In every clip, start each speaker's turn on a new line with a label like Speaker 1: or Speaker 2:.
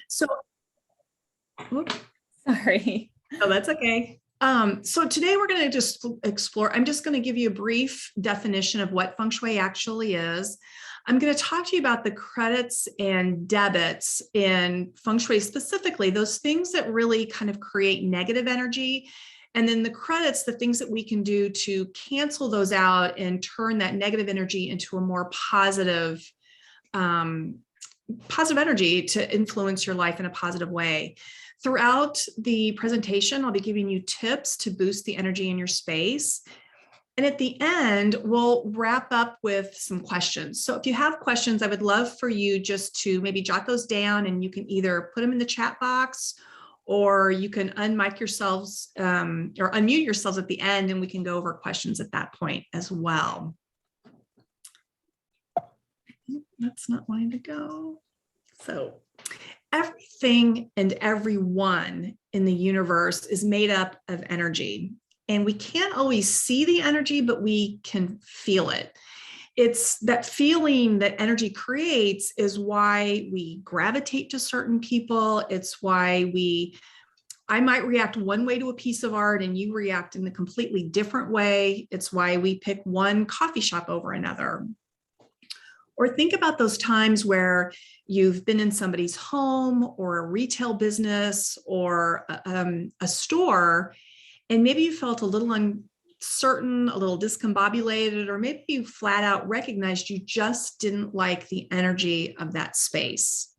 Speaker 1: So, whoops,
Speaker 2: Sorry.
Speaker 1: no, that's okay. So today we're going to just explore. I'm just going to give you a brief definition of what Feng Shui actually is. I'm going to talk to you about the credits and debits in Feng Shui specifically, those things that really kind of create negative energy. And then the credits, the things that we can do to cancel those out and turn that negative energy into a more positive energy to influence your life in a positive way. Throughout the presentation, I'll be giving you tips to boost the energy in your space. And at the end, we'll wrap up with some questions. So if you have questions, I would love for you just to maybe jot those down, and you can either put them in the chat box, or you can unmic yourselves or unmute yourselves at the end, and we can go over questions at that point as well. That's not wanting to go. So everything and everyone in the universe is made up of energy, and we can't always see the energy, but we can feel it. It's that feeling that energy creates is why we gravitate to certain people. It's why I might react one way to a piece of art and you react in a completely different way. It's why we pick one coffee shop over another. Or think about those times where you've been in somebody's home or a retail business or a store, and maybe you felt a little uncertain, a little discombobulated, or maybe you flat out recognized you just didn't like the energy of that space.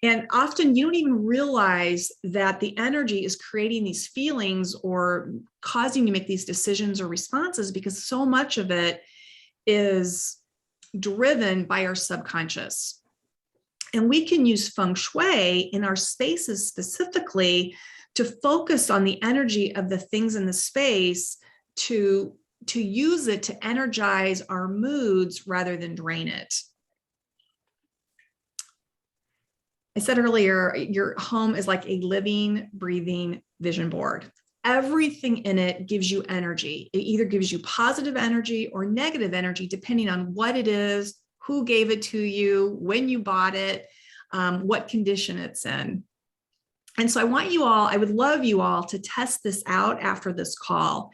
Speaker 1: And often you don't even realize that the energy is creating these feelings or causing you to make these decisions or responses, because so much of it is driven by our subconscious. And we can use Feng Shui in our spaces specifically to focus on the energy of the things in the space, to use it to energize our moods rather than drain it. I said earlier, your home is like a living, breathing vision board. Everything in it gives you energy. It either gives you positive energy or negative energy, depending on what it is, who gave it to you, when you bought it, what condition it's in. And so I would love you all to test this out after this call.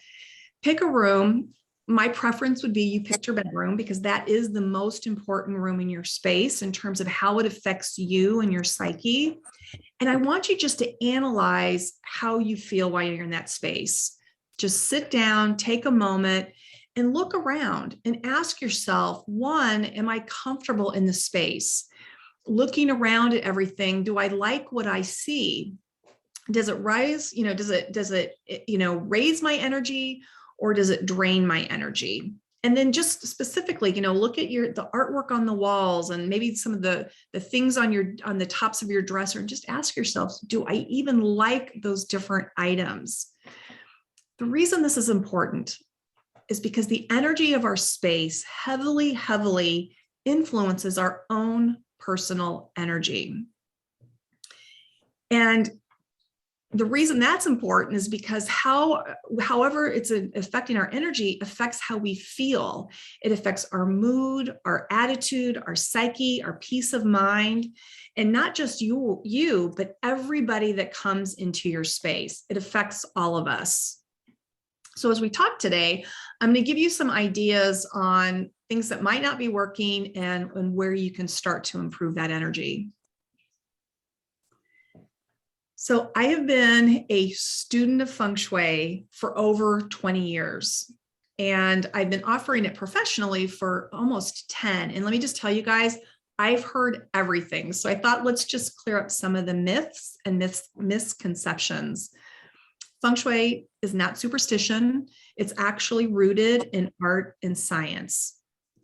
Speaker 1: Pick a room. My preference would be you picked your bedroom, because that is the most important room in your space in terms of how it affects you and your psyche. And I want you just to analyze how you feel while you're in that space. Just sit down, take a moment, and look around and ask yourself, one, am I comfortable in the space? Looking around at everything, do I like what I see? Does it rise, does it raise my energy, or does it drain my energy? And then just specifically, look at the artwork on the walls, and maybe some of the things on the tops of your dresser, and just ask yourself, do I even like those different items? The reason this is important is because the energy of our space heavily, heavily influences our own personal energy. And the reason that's important is because however it's affecting our energy affects how we feel. It affects our mood, our attitude, our psyche, our peace of mind, and not just you, but everybody that comes into your space. It affects all of us. So as we talk today, I'm going to give you some ideas on things that might not be working and where you can start to improve that energy. So I have been a student of Feng Shui for over 20 years, and I've been offering it professionally for almost 10. And let me just tell you guys, I've heard everything. So I thought, let's just clear up some of the myths and misconceptions. Feng Shui is not superstition. It's actually rooted in art and science.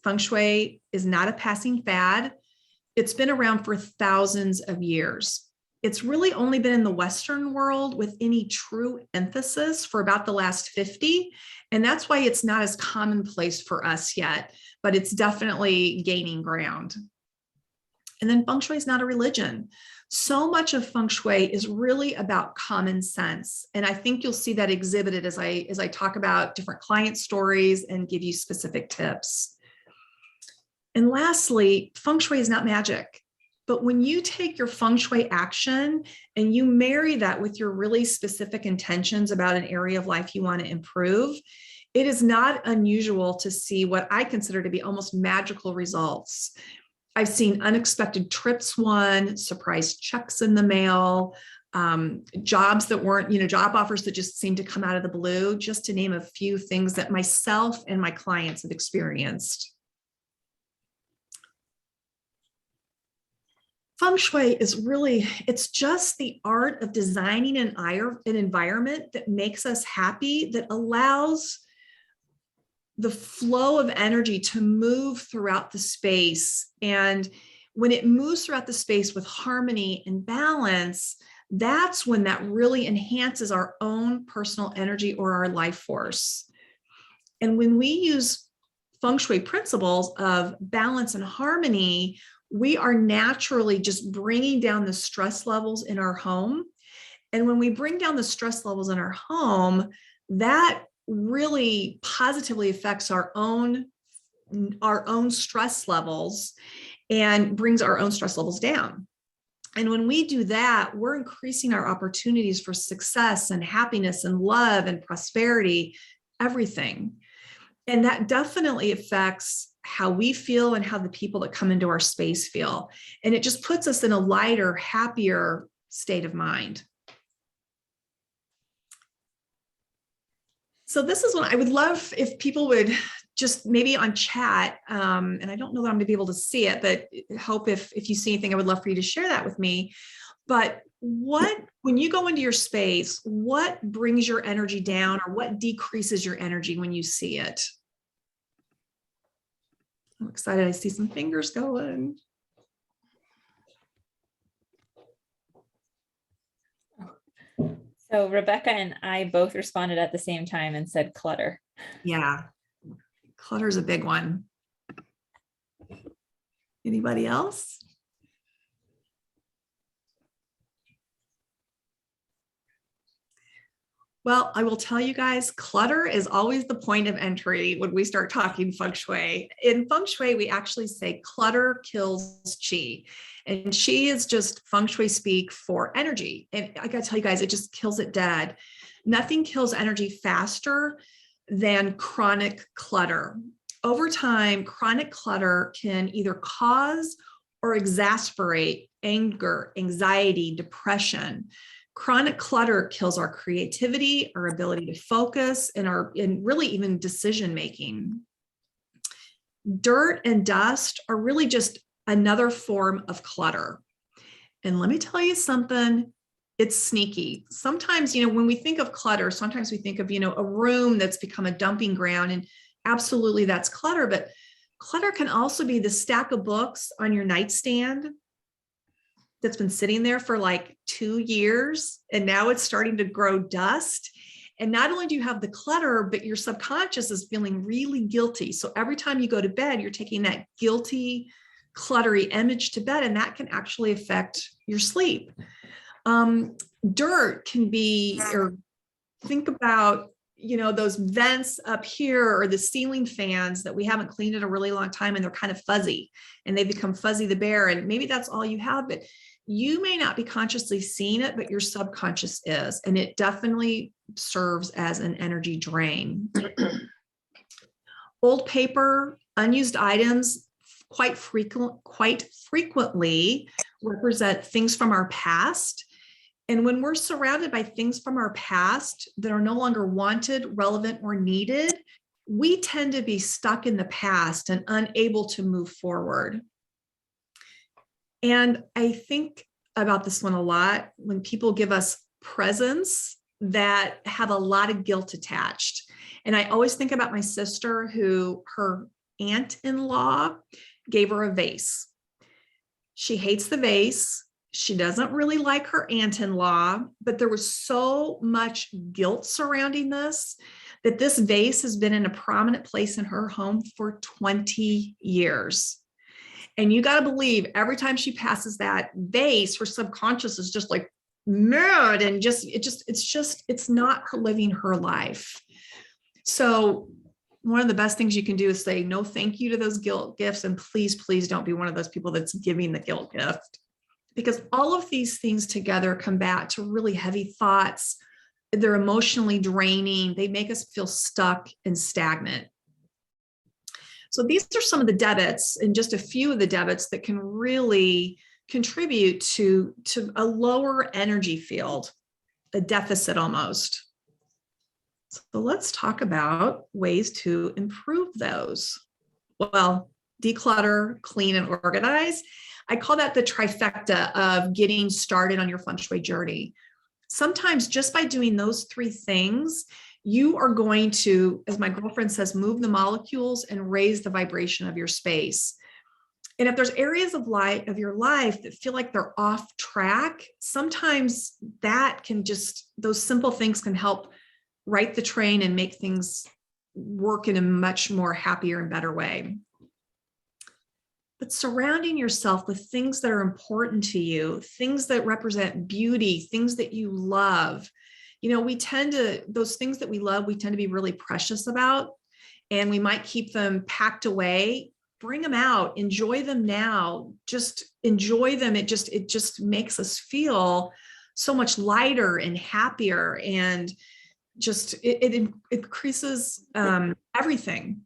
Speaker 1: Feng Shui is not a passing fad. It's been around for thousands of years. It's really only been in the Western world with any true emphasis for about the last 50. And that's why it's not as commonplace for us yet, but it's definitely gaining ground. And then Feng Shui is not a religion. So much of Feng Shui is really about common sense. And I think you'll see that exhibited as I talk about different client stories and give you specific tips. And lastly, Feng Shui is not magic. But when you take your Feng Shui action and you marry that with your really specific intentions about an area of life you want to improve, it is not unusual to see what I consider to be almost magical results. I've seen unexpected trips won, surprise checks in the mail, jobs that weren't, job offers that just seemed to come out of the blue, just to name a few things that myself and my clients have experienced. Feng Shui is really, it's just the art of designing an environment that makes us happy, that allows the flow of energy to move throughout the space. And when it moves throughout the space with harmony and balance, that's when that really enhances our own personal energy or our life force. And when we use Feng Shui principles of balance and harmony, we are naturally just bringing down the stress levels in our home. And when we bring down the stress levels in our home, that really positively affects our own stress levels and brings our own stress levels down. And when we do that, we're increasing our opportunities for success and happiness and love and prosperity, everything. And that definitely affects how we feel and how the people that come into our space feel. And it just puts us in a lighter, happier state of mind. So this is what I would love if people would just maybe on chat, and I don't know that I'm gonna be able to see it, but hope if you see anything, I would love for you to share that with me. But when you go into your space, what brings your energy down or what decreases your energy when you see it? I'm excited. I see some fingers going.
Speaker 2: So Rebecca and I both responded at the same time and said clutter.
Speaker 1: Yeah, clutter is a big one. Anybody else? Well, I will tell you guys, clutter is always the point of entry when we start talking Feng Shui. In Feng Shui, we actually say clutter kills qi. And qi is just Feng Shui speak for energy. And I gotta tell you guys, it just kills it dead. Nothing kills energy faster than chronic clutter. Over time, chronic clutter can either cause or exasperate anger, anxiety, depression. Chronic clutter kills our creativity, our ability to focus, and really even decision making. Dirt and dust are really just another form of clutter. And let me tell you something, it's sneaky. Sometimes, when we think of clutter, sometimes we think of, a room that's become a dumping ground, and absolutely that's clutter, but clutter can also be the stack of books on your nightstand that's been sitting there for like 2 years, and now it's starting to grow dust. And not only do you have the clutter, but your subconscious is feeling really guilty. So every time you go to bed, you're taking that guilty, cluttery image to bed, and that can actually affect your sleep. Dirt can be, or think about, those vents up here or the ceiling fans that we haven't cleaned in a really long time, and they're kind of fuzzy and they become Fuzzy the Bear. And maybe that's all you have, but you may not be consciously seeing it, but your subconscious is, and it definitely serves as an energy drain. Old paper, unused items quite frequently represent things from our past. And when we're surrounded by things from our past that are no longer wanted, relevant, or needed, we tend to be stuck in the past and unable to move forward. And I think about this one a lot when people give us presents that have a lot of guilt attached. And I always think about my sister, who her aunt-in-law gave her a vase. She hates the vase. She doesn't really like her aunt-in-law, but there was so much guilt surrounding this that this vase has been in a prominent place in her home for 20 years. And you got to believe every time she passes that vase, her subconscious is just like mad, and it's not her living her life. So one of the best things you can do is say no thank you to those guilt gifts. And please, please don't be one of those people that's giving the guilt gift, because all of these things together come back to really heavy thoughts. They're emotionally draining. They make us feel stuck and stagnant. So these are some of the debits, and just a few of the debits that can really contribute to a lower energy field, a deficit almost. So let's talk about ways to improve those. Well, declutter, clean, and organize. I call that the trifecta of getting started on your Feng Shui journey. Sometimes just by doing those three things, you are going to, as my girlfriend says, move the molecules and raise the vibration of your space. And if there's areas of your life that feel like they're off track, sometimes those simple things can help right the train and make things work in a much more happier and better way. But surrounding yourself with things that are important to you, things that represent beauty, things that you love, those things that we love, we tend to be really precious about, and we might keep them packed away. Bring them out, enjoy them now, just enjoy them. It just makes us feel so much lighter and happier, and just it increases everything.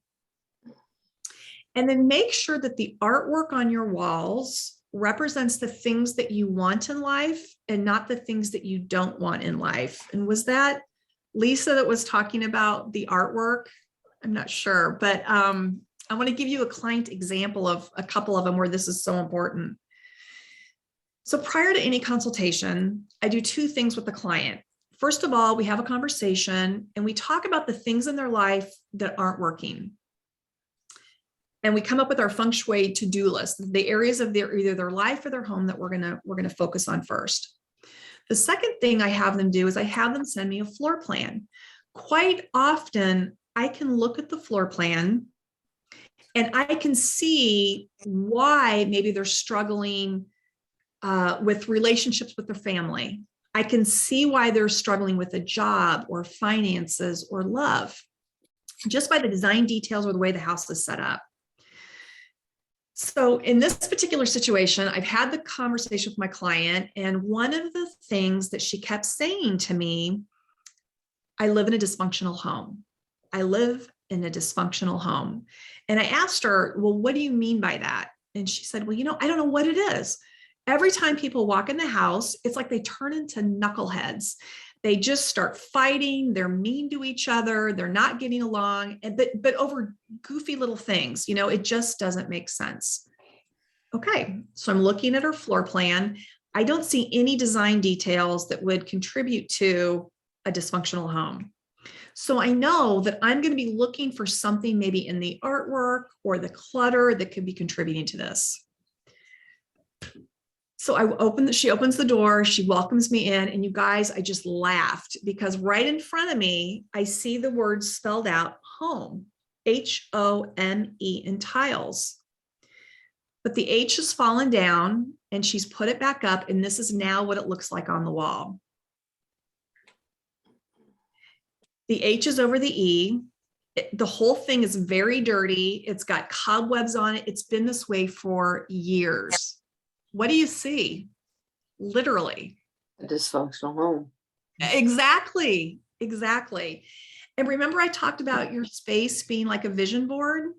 Speaker 1: And then make sure that the artwork on your walls represents the things that you want in life and not the things that you don't want in life. And was that Lisa that was talking about the artwork? I'm not sure, but I want to give you a client example of a couple of them where this is so important. So prior to any consultation, I do two things with the client. First of all, we have a conversation and we talk about the things in their life that aren't working. And we come up with our Feng Shui to-do list, the areas of either their life or their home that we're gonna focus on first. The second thing I have them do is I have them send me a floor plan. Quite often, I can look at the floor plan and I can see why maybe they're struggling with relationships with their family. I can see why they're struggling with a job or finances or love, just by the design details or the way the house is set up. So in this particular situation, I've had the conversation with my client, and one of the things that she kept saying to me, I live in a dysfunctional home. I live in a dysfunctional home. And I asked her, well, what do you mean by that? And she said, well, I don't know what it is. Every time people walk in the house, it's like they turn into knuckleheads. They just start fighting. They're mean to each other. They're not getting along, but over goofy little things, it just doesn't make sense. Okay, so I'm looking at her floor plan. I don't see any design details that would contribute to a dysfunctional home. So I know that I'm going to be looking for something maybe in the artwork or the clutter that could be contributing to this. So she opens the door, she welcomes me in, and you guys, I just laughed because right in front of me, I see the words spelled out home, HOME in tiles. But the H has fallen down and she's put it back up, and this is now what it looks like on the wall. The H is over the E. The whole thing is very dirty. It's got cobwebs on it. It's been this way for years. What do you see? Literally.
Speaker 3: A dysfunctional home.
Speaker 1: Exactly. And remember I talked about your space being like a vision board?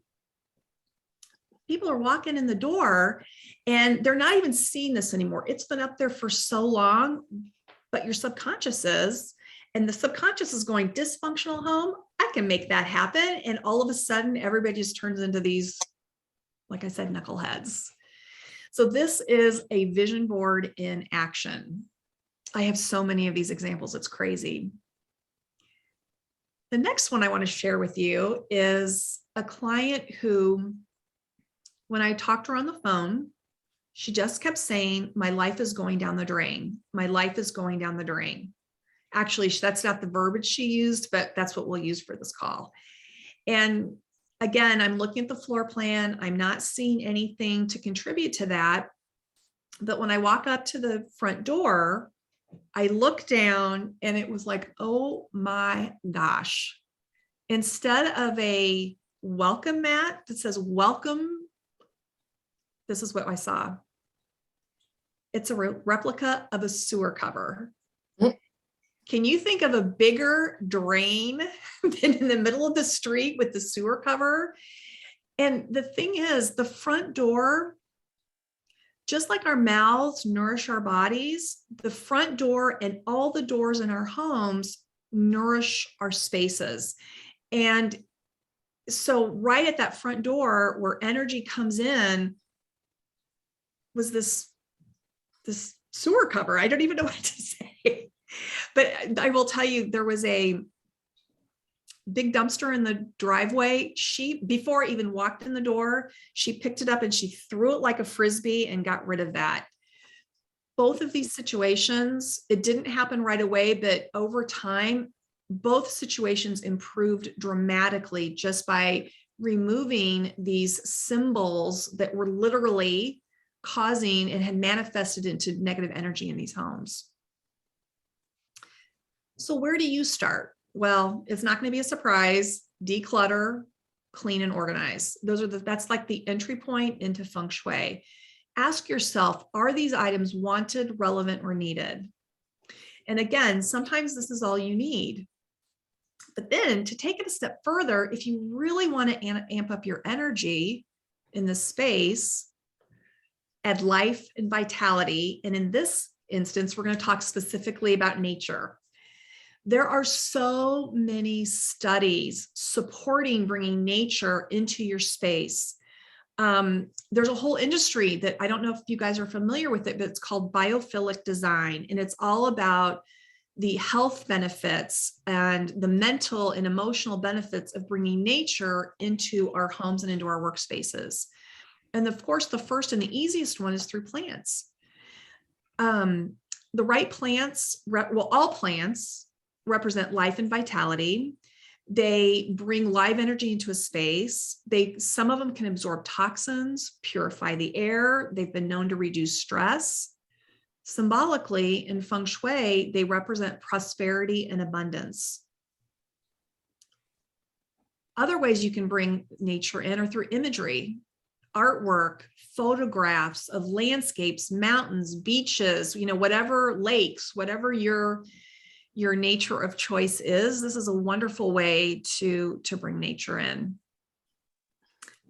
Speaker 1: People are walking in the door and they're not even seeing this anymore. It's been up there for so long, but your subconscious is, and the subconscious is going, dysfunctional home, I can make that happen. And all of a sudden, everybody just turns into these, like I said, knuckleheads. So this is a vision board in action. I have so many of these examples, it's crazy. The next one I want to share with you is a client who, when I talked to her on the phone, she just kept saying, my life is going down the drain. My life is going down the drain. Actually, that's not the verbiage she used, but that's what we'll use for this call. And again, I'm looking at the floor plan. I'm not seeing anything to contribute to that. But when I walk up to the front door, I look down and it was like, oh my gosh, Instead of a welcome mat that says welcome, this is what I saw. It's a replica of a sewer cover. Can you think of a bigger drain than in the middle of the street with the sewer cover? And the thing is, the front door, just like our mouths nourish our bodies, the front door and all the doors in our homes nourish our spaces. And so right at that front door where energy comes in was this sewer cover. I don't even know what to say. But I will tell you, there was a big dumpster in the driveway. Before I even walked in the door, she picked it up and she threw it like a Frisbee and got rid of that. Both of these situations, it didn't happen right away, but over time, both situations improved dramatically just by removing these symbols that were literally causing and had manifested into negative energy in these homes. So where do you start? Well, it's not going to be a surprise. Declutter, clean, and organize. That's like the entry point into Feng Shui. Ask yourself, are these items wanted, relevant, or needed? And again, sometimes this is all you need. But then to take it a step further, if you really want to amp up your energy in the space, add life and vitality. And in this instance, we're going to talk specifically about nature. There are so many studies supporting bringing nature into your space. There's a whole industry that I don't know if you guys are familiar with it, but it's called biophilic design. And it's all about the health benefits and the mental and emotional benefits of bringing nature into our homes and into our workspaces. And of course, the first and the easiest one is through plants. The right plants, all plants represent life and vitality. They bring live energy into a space. Some of them can absorb toxins, purify the air. They've been known to reduce stress. Symbolically, in Feng Shui, they represent prosperity and abundance. Other ways you can bring nature in are through imagery, artwork, photographs of landscapes, mountains, beaches, whatever, lakes, whatever your nature of choice is. This is a wonderful way to bring nature in.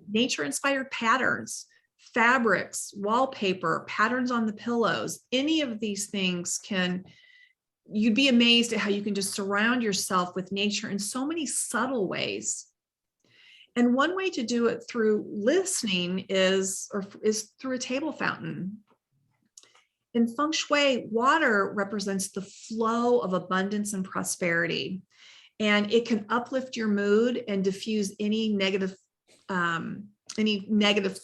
Speaker 1: Nature-inspired patterns, fabrics, wallpaper, patterns on the pillows, any of these things you'd be amazed at how you can just surround yourself with nature in so many subtle ways. And one way to do it through listening is through a table fountain. In Feng Shui, water represents the flow of abundance and prosperity, and it can uplift your mood and diffuse any negative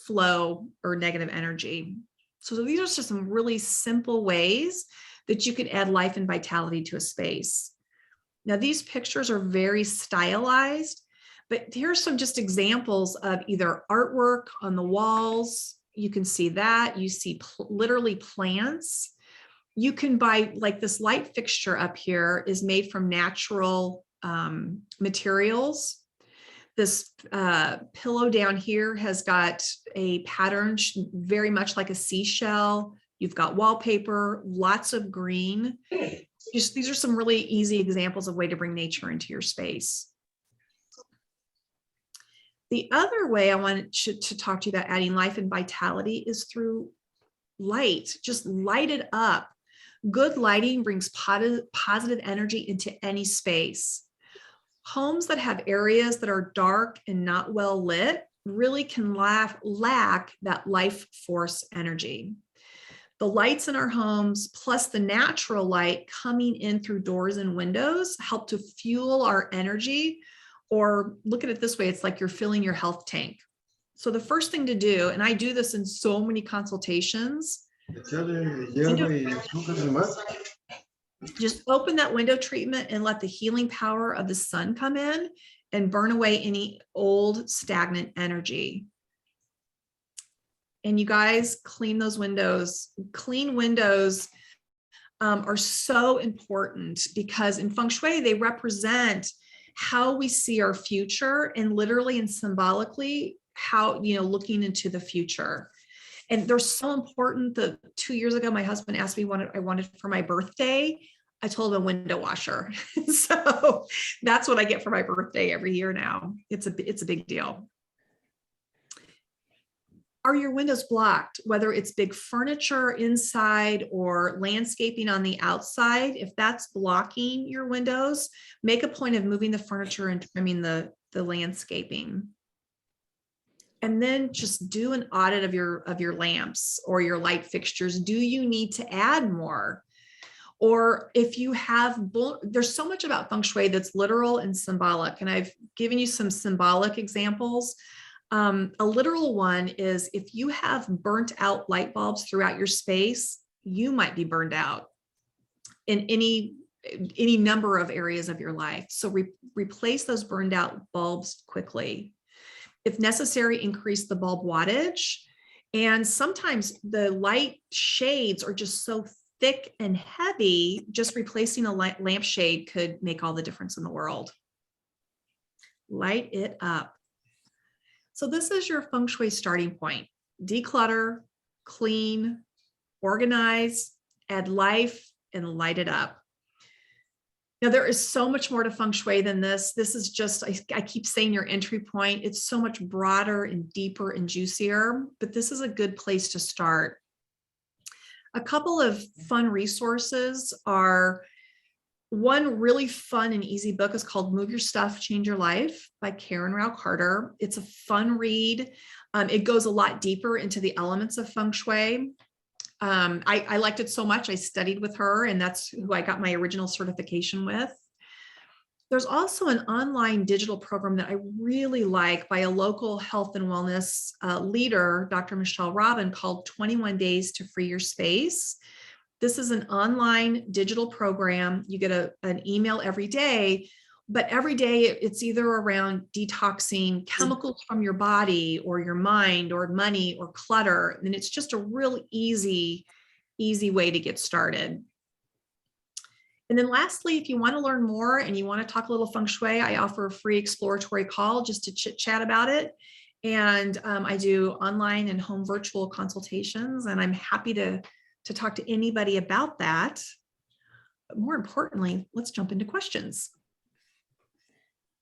Speaker 1: flow or negative energy. So these are just some really simple ways that you can add life and vitality to a space. Now, these pictures are very stylized, but here's some just examples of either artwork on the walls. You can see that. You see literally plants. You can buy, like this light fixture up here is made from natural materials. This pillow down here has got a pattern very much like a seashell. You've got wallpaper, lots of green. These are some really easy examples of way to bring nature into your space. The other way I wanted to talk to you about adding life and vitality is through light. Just light it up. Good lighting brings positive energy into any space. Homes that have areas that are dark and not well lit really can lack that life force energy. The lights in our homes, plus the natural light coming in through doors and windows, help to fuel our energy. Or look at it this way, it's like you're filling your health tank. So the first thing to do, and I do this in so many consultations, just open that window treatment and let the healing power of the sun come in and burn away any old stagnant energy. And you guys, clean those windows. Clean windows are so important because in Feng Shui, they represent how we see our future, and literally and symbolically how, looking into the future. And they're so important. That 2 years ago, my husband asked me what I wanted for my birthday. I told him a window washer. So that's what I get for my birthday every year now. It's a big deal. Are your windows blocked? Whether it's big furniture inside or landscaping on the outside, if that's blocking your windows, make a point of moving the furniture and trimming the landscaping. And then just do an audit of your lamps or your light fixtures. Do you need to add more? Or if you have, there's so much about Feng Shui that's literal and symbolic. And I've given you some symbolic examples. A literal one is if you have burnt out light bulbs throughout your space, you might be burned out in any number of areas of your life. So replace those burned out bulbs quickly. If necessary, increase the bulb wattage. And sometimes the light shades are just so thick and heavy, just replacing a lampshade could make all the difference in the world. Light it up. So this is your Feng Shui starting point. Declutter, clean, organize, add life, and light it up. Now, there is so much more to Feng Shui than this. This is just, I keep saying your entry point. It's so much broader and deeper and juicier, but this is a good place to start. A couple of fun resources are, one really fun and easy book is called Move Your Stuff, Change Your Life by Karen Rao Carter. It's a fun read. It goes a lot deeper into the elements of Feng Shui. I liked it so much. I studied with her, and that's who I got my original certification with. There's also an online digital program that I really like by a local health and wellness leader, Dr. Michelle Robyn, called 21 Days to Free Your Space. This is an online digital program. You get an email every day, but every day it's either around detoxing chemicals from your body or your mind or money or clutter. And it's just a real easy way to get started. And then lastly, if you want to learn more and you want to talk a little Feng Shui, I offer a free exploratory call just to chit chat about it. And I do online and home virtual consultations, and I'm happy to talk to anybody about that. But more importantly, let's jump into questions.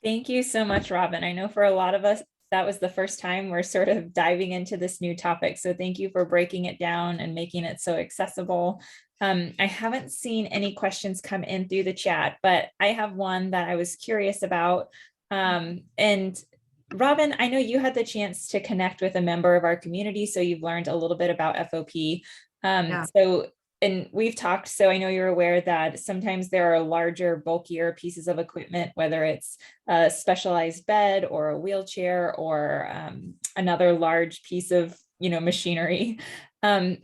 Speaker 2: Thank you so much, Robyn. I know for a lot of us, that was the first time we're sort of diving into this new topic. So thank you for breaking it down and making it so accessible. I haven't seen any questions come in through the chat, but I have one that I was curious about. And Robyn, I know you had the chance to connect with a member of our community, so you've learned a little bit about FOP. And we've talked, so I know you're aware that sometimes there are larger, bulkier pieces of equipment, whether it's a specialized bed or a wheelchair or another large piece of, machinery.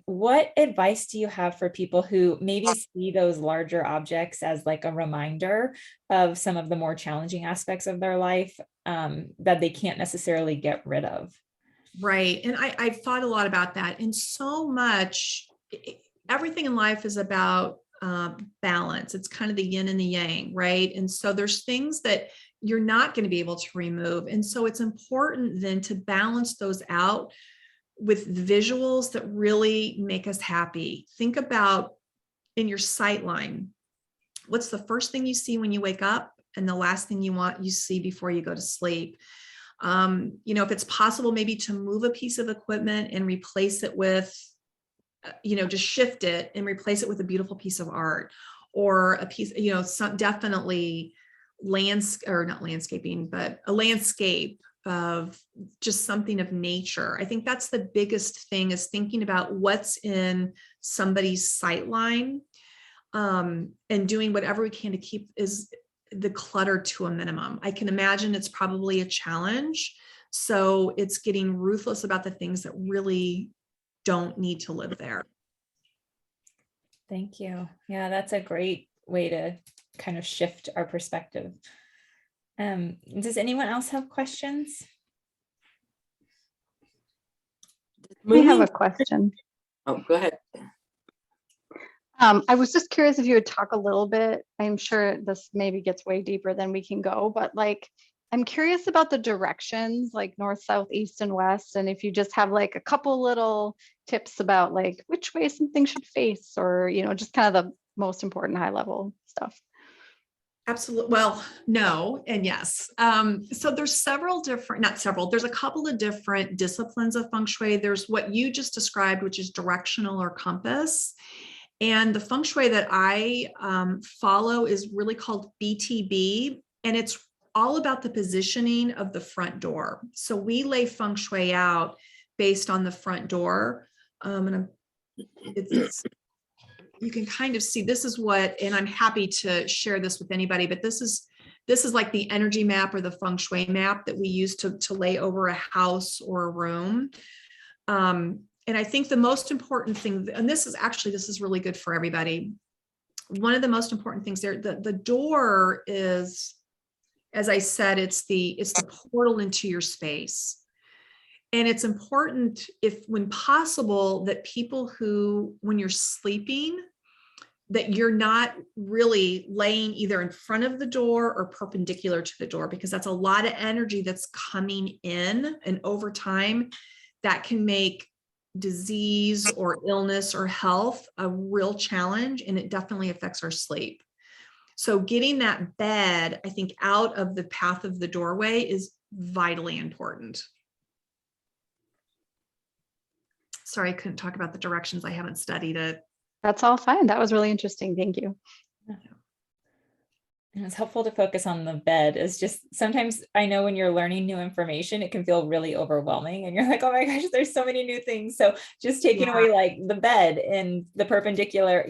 Speaker 2: What advice do you have for people who maybe see those larger objects as like a reminder of some of the more challenging aspects of their life that they can't necessarily get rid of?
Speaker 1: Right. And I've thought a lot about that. And so much, everything in life is about balance. It's kind of the yin and the yang, right? And so there's things that you're not going to be able to remove. And so it's important then to balance those out with visuals that really make us happy. Think about in your sight line, what's the first thing you see when you wake up and the last thing you see before you go to sleep? If it's possible, maybe to move a piece of equipment and replace it with, just shift it and replace it with a beautiful piece of art or a piece, definitely not landscaping, but a landscape of just something of nature. I think that's the biggest thing, is thinking about what's in somebody's sight line, and doing whatever we can to keep the clutter to a minimum. I can imagine it's probably a challenge. So it's getting ruthless about the things that really don't need to live there.
Speaker 2: Thank you. Yeah, that's a great way to kind of shift our perspective. Does anyone else have questions?
Speaker 4: We have a question.
Speaker 3: Oh, go ahead.
Speaker 4: I was just curious if you would talk a little bit. I'm sure this maybe gets way deeper than we can go, but like, I'm curious about the directions, like north, south, east, and west. And if you just have like a couple little tips about like which way something should face, or, just kind of the most important high level stuff.
Speaker 1: Absolutely. Well, no, and yes. So there's several different, not several, there's a couple of different disciplines of Feng Shui. There's what you just described, which is directional or compass. And the Feng Shui that I follow is really called BTB, and it's all about the positioning of the front door. So we lay Feng Shui out based on the front door. You can kind of see, this is what, and I'm happy to share this with anybody, but this is like the energy map or the Feng Shui map that we use to lay over a house or a room. And I think the most important thing, and this is really good for everybody. One of the most important things there, the door is, as I said, it's the portal into your space. And it's important, if when possible, that people who, when you're sleeping, that you're not really laying either in front of the door or perpendicular to the door, because that's a lot of energy that's coming in, and over time that can make disease or illness or health a real challenge, and it definitely affects our sleep. So getting that bed, I think, out of the path of the doorway is vitally important. Sorry, I couldn't talk about the directions. I haven't studied it.
Speaker 4: That's all fine. That was really interesting. Thank you.
Speaker 2: And it's helpful to focus on the bed. It's just, sometimes I know when you're learning new information, it can feel really overwhelming and you're like, oh my gosh, there's so many new things. So just taking away like the bed and the perpendicular,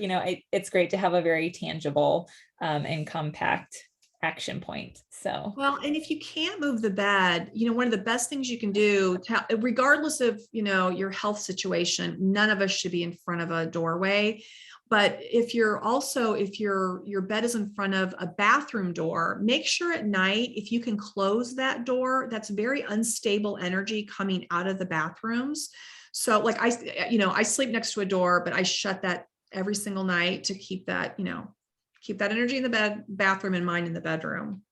Speaker 2: it's great to have a very tangible and compact action point. So,
Speaker 1: well, and if you can't move the bed, one of the best things you can do, regardless of, your health situation, none of us should be in front of a doorway. But if your bed is in front of a bathroom door, make sure at night, if you can close that door, that's very unstable energy coming out of the bathrooms. So like I sleep next to a door, but I shut that every single night to keep that, keep that energy in the bathroom and mine in the bedroom.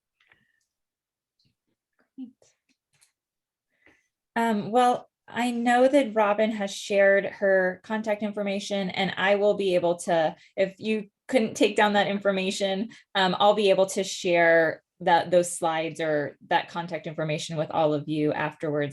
Speaker 2: Well, I know that Robyn has shared her contact information, and I will be able to, if you couldn't take down that information, I'll be able to share those slides or that contact information with all of you afterwards.